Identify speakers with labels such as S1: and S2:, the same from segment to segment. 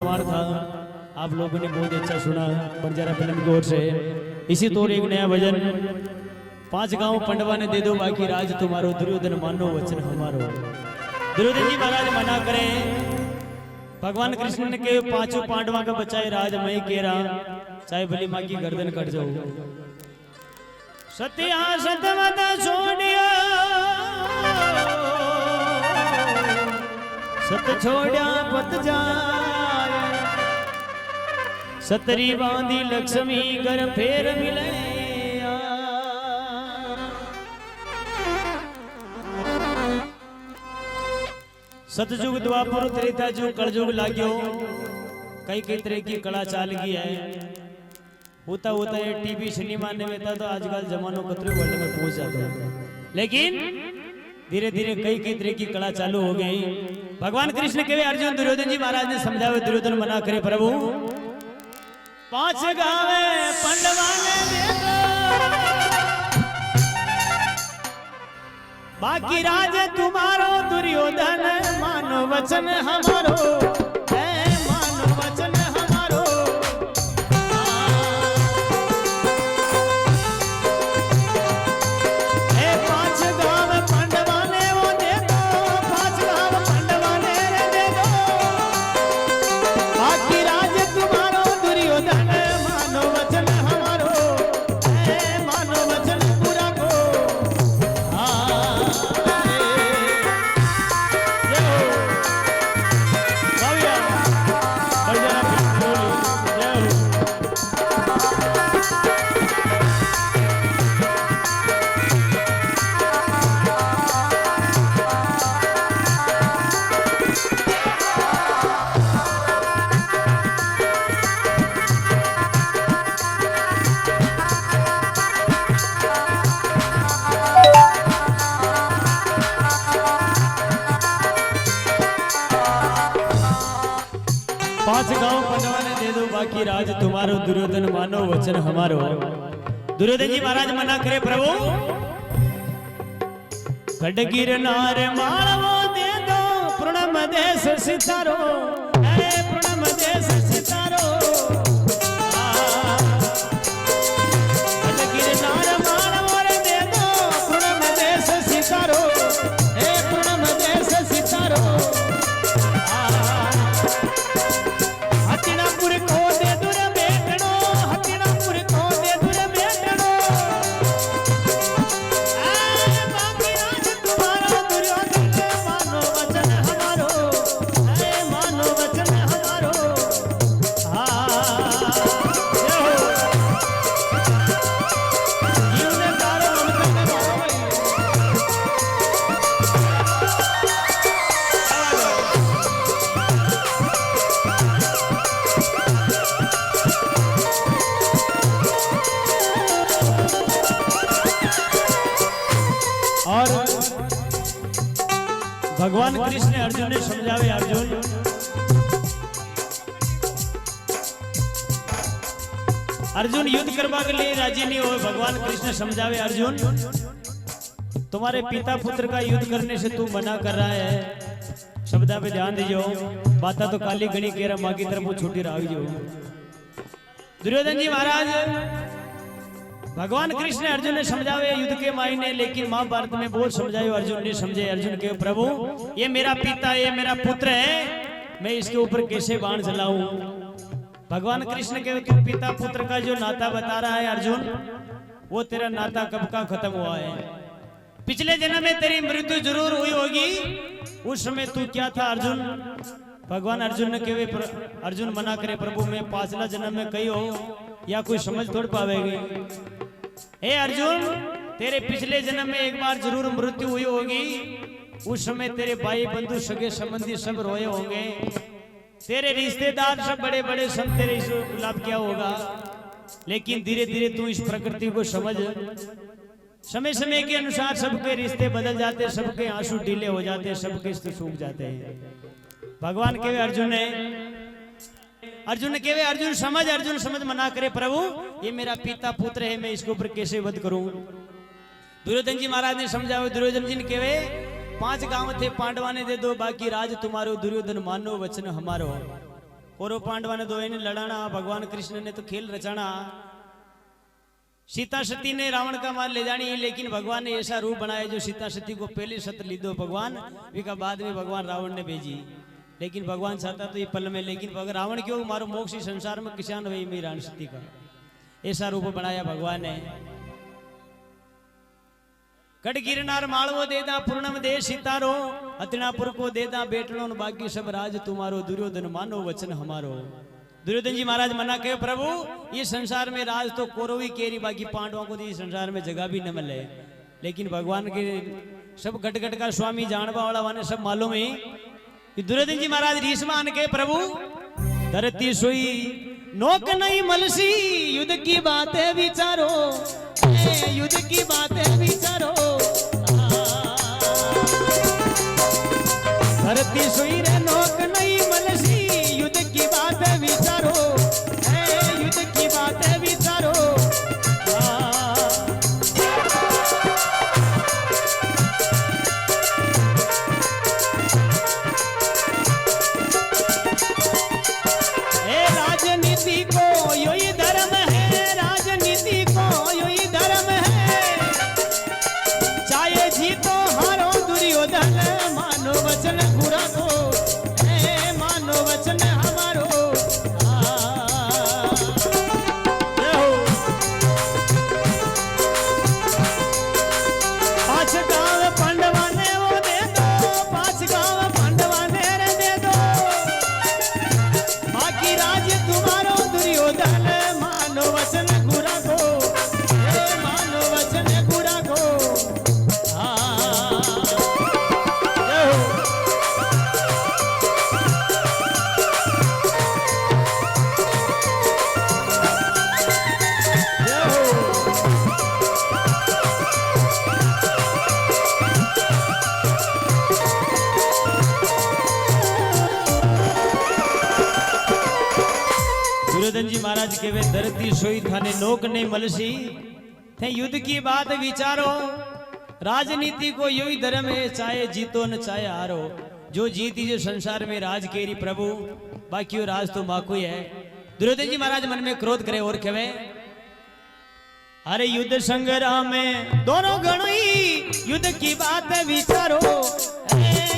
S1: प्रमाण था, आप लोगों ने बहुत अच्छा सुना बंजारा फिल्म की ओर से। इसी तौर एक नया भजन 5 गांव पंडवा ने दे दो बाकी राज तुम्हारो, दुर्योधन मानो वचन हमारो। दुर्योधन जी महाराज मना करें, भगवान कृष्ण ने के 5 पांडवा का बचाए राज मैं कह रहा, चाहे भली माँ की गर्दन कट जाओ। सत्या सतवत छोड़िया सत छोड़िया पत जाए, सतरी बांधी लक्ष्मी घर फेर मिले। सतयुग द्वापर त्रेता युग कलयुग लाग्यो, कई कई तरह की कला चाल गई है। होता होता है टीवी सिनेमा ने में था तो आजकल जमानो कतरे वर्ल्ड में पहुंच जाता है, लेकिन धीरे धीरे कई कई तरह की कला चालू हो गई। भगवान कृष्ण के अर्जुन दुर्योधन जी महाराज ने समझावे, दुर्योधन मना करे प्रभु 5 गाँव पंडवा ने दे दो बाकी राज तुम्हारो, दुर्योधन मानो वचन हमारो, मानो वचन हमारो। ए 5 गाँव पंडवा ने वो दे दो, 5 गाँव पंडवा ने दे दो बाकी राज तुम्हारो, दुर्योधन मानो वचन हमारो, मानो वचन पूरा को। बाकी राज तुम्हारो, दुर्योधन मानो वचन हमारो। दुर्योधन जी महाराज मना करे प्रभु खडगिर नार मालवो दे दो, प्रणम देश सितारो, प्रणम देश सितारो। खडगिर नार मालवो दे दो, प्रणम देश सितारो, प्रणम देश सितारो। हतिनापुर को दे दुर बेटनो, हतिनापुर को दे दुर बेटनो, बाकी राज तुम्हारा, दुर्योधन मानो वचन हमारो, मानो वचन हमारो। जीवन कारो हम और भगवान कृष्ण अर्जुन ने समझावे, अर्जुन युद्ध करवा के लिए राजी नहीं हो। भगवान कृष्ण समझावे, अर्जुन तुम्हारे पिता पुत्र का युद्ध करने से तू मना कर रहा है, शब्दा पे ध्यान दीजियो, बाता तो काली गणी कह रहा, माँ की तरफ छोटी रावी जो। दुर्योधन जी महाराज भगवान कृष्ण अर्जुन ने समझावे युद्ध के मायने, लेकिन महाभारत में बहुत समझाए, अर्जुन ने समझे। अर्जुन के प्रभु ये मेरा पिता, ये मेरा पुत्र है, मैं इसके ऊपर कैसे बाण चलाऊं। भगवान कृष्ण के तू पिता पुत्र का जो नाता बता रहा है अर्जुन, वो तेरा नाता कब का खत्म हुआ है। पिछले जन्म में तेरी मृत्यु जरूर हुई होगी, उस समय तू क्या था अर्जुन। भगवान अर्जुन ने कहे, अर्जुन मना करे प्रभु मैं 5ला जन्म में कही हो या कोई समझ थोड़ पावेगी। हे अर्जुन तेरे पिछले जन्म में एक बार जरूर मृत्यु हुई होगी, उस समय तेरे भाई बंधु सगे संबंधी सब रोए होंगे, तेरे रिश्तेदार सब बड़े बड़े संत तेरे लाभ किया होगा। लेकिन धीरे धीरे तू इस प्रकृति को समझ, समय समय के अनुसार सबके रिश्ते बदल जाते, सबके आंसू ढीले हो जाते, सबके सूख जाते हैं। भगवान के अर्जुन केवे अर्जुन समझ मना करे प्रभु ये मेरा पिता पुत्र है, मैं इसके ऊपर कैसे वध करूं। दुर्योधन जी महाराज ने समझाओ, दुर्योधन जी ने केवे 5 गांव थे पांडवा ने दे दो, बाकी राज तुम्हारो, दुर्योधन मानो वचन हमारो। कौरव पांडवा ने दो ने लड़ाना, भगवान कृष्ण ने तो खेल रचाना। सीता सती ने रावण का मार ले जानी, लेकिन भगवान ने ऐसा रूप बनाया जो सीता सती को पहले सत ली दो भगवान विका बाद में भगवान रावण ने भेजी। लेकिन भगवान चाहता तो ये पल में, लेकिन रावण क्यों मारो मोक्ष संसार में किसान वही मेरी रान सती का ऐसा रूप बनाया भगवान ने। कट गिरनार मालवो देदा पूर्णम दे सितारो, हतिनापुर को देदा बेटलो बाकी सब राज तुम्हारो, दुर्योधन मानो वचन हमारो। दुर्योधन जी महाराज मना कहे प्रभु ये संसार में राज तो कौरव ही केरी, बाकी पांडवों को तो संसार में जगह भी न मिले। लेकिन भगवान के सब घट घट का स्वामी जानवा वाला वाने सब मालूम है कि दुर्योधन जी महाराज रीस मान के प्रभु धरती सोई नोक नहीं मलसी, युद्ध की बातें विचारो, युद्ध की बातें विचारो। धरती सोई रे नोक नहीं मलसी, युद्ध की बातें विचारो, युद्ध की बातें विचारो। राजनीति को यही धर्म है, राजनीति को यही धर्म है, चाहे जीतो हारो दुर्योधन, मानो वचन पूरा को, मानो वचन हमारो। पांच गांव पांडवा ने वो दे दो, पांच गांव पांडवा ने रे दे दो, बाकी राज्य तुम्हारो दुर्योधन, मानो वचन पूरा को, मानो वचन पूरा को। दुर्योधन जी महाराज के वे धरती सोई थाने नोक नहीं मलसी, थे युद्ध की बात विचारो, राजनीति को यही धर्म है, चाहे जीतो न चाहे हारो, जो जीती जो संसार में राज केरी प्रभु, बाकी राज तो माको ही है। दुर्योधन जी महाराज मन में क्रोध करे और कहे अरे युद्ध संग्राम में दोनों गणों युद्ध की बात विचारो,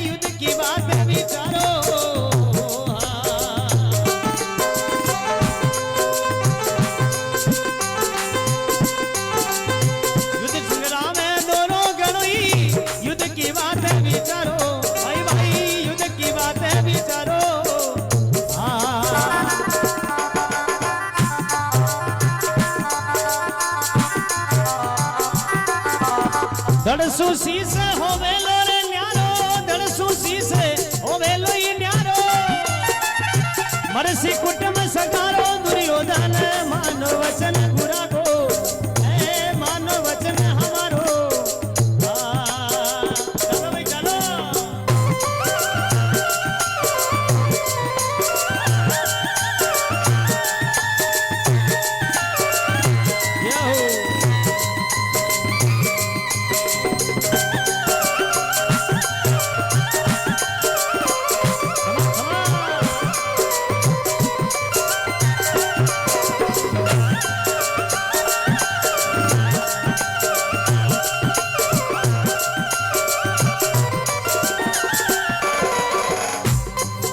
S1: युद्ध की बात विचारो। धड़सू शीस होवे लो रे न्यारो, धड़सू शीस होवे लो ये न्यारो, मरसी कुटुंब सगारो दुर्योधन, मानो वचन पूरा को, मानो वचन हमारो। चलो भाई चलो।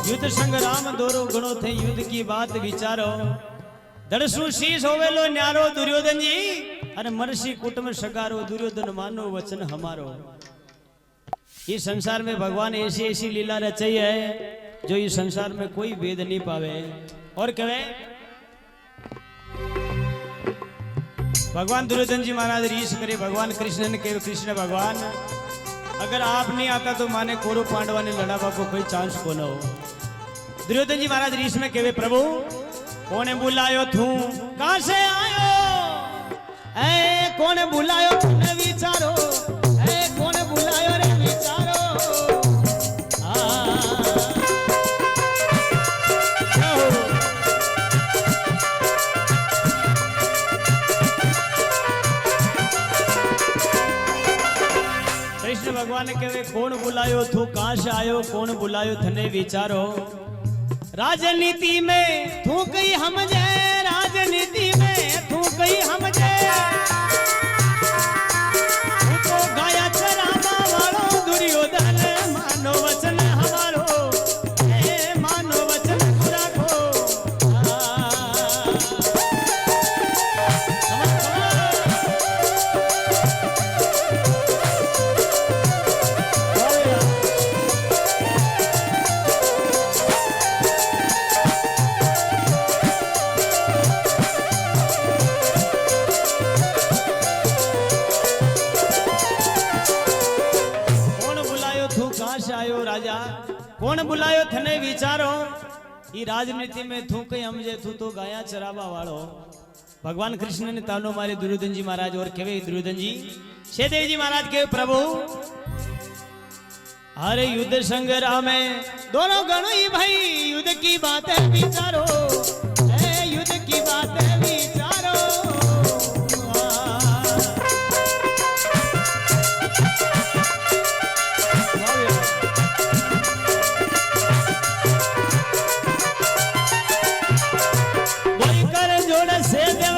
S1: युद्ध संग्राम दोरो गुणों थे, युद्ध की बात विचारो, धड़सू शीश होवे लो न्यारो दुर्योधन जी, अरे मरसी कुटुंब सगारो, दुर्योधन मानो वचन हमारो। इस संसार में भगवान ऐसी ऐसी लीला रचाई है जो इस संसार में कोई भेद नहीं पावे। और कहे भगवान दुर्योधन जी महाराज रीस करे, भगवान कृष्ण ने कहे कृष्ण भगवान अगर आप नहीं आता तो माने कौरव पांडवा ने लड़ावा को कोई चांस को न हो। दुर्योधन जी महाराज रीस में कहे प्रभु कौन बुलायो तू कहां से आयो, कौन बुलायो तूने विचारो, कौन बुलायो रे विचारो। कृष्ण भगवान ने कहे कौन बुलायो तू कहां से आयो, कौन बुलायो थने विचारो। राजनीति में तू कई हमजे, राजनीति में तू कई हमजे, तू तो गाया चरावा वालो दुर्योधन, मानो वचन हमारो, मानो वचन पूरा को। आयो राजा कौन बुलायो थने विचारो, ई राजनीति में थू कई हमजे, तू तो गाया चरावा वालो। भगवान कृष्ण ने तानो मारे दुर्योधन जी महाराज और केवे दुर्योधन जी, शेदेव जी महाराज के प्रभु अरे युद्ध संग्राम में दोनों गणों ही भाई युद्ध की बातें विचारो, युद्ध की बातें विचारो। से देव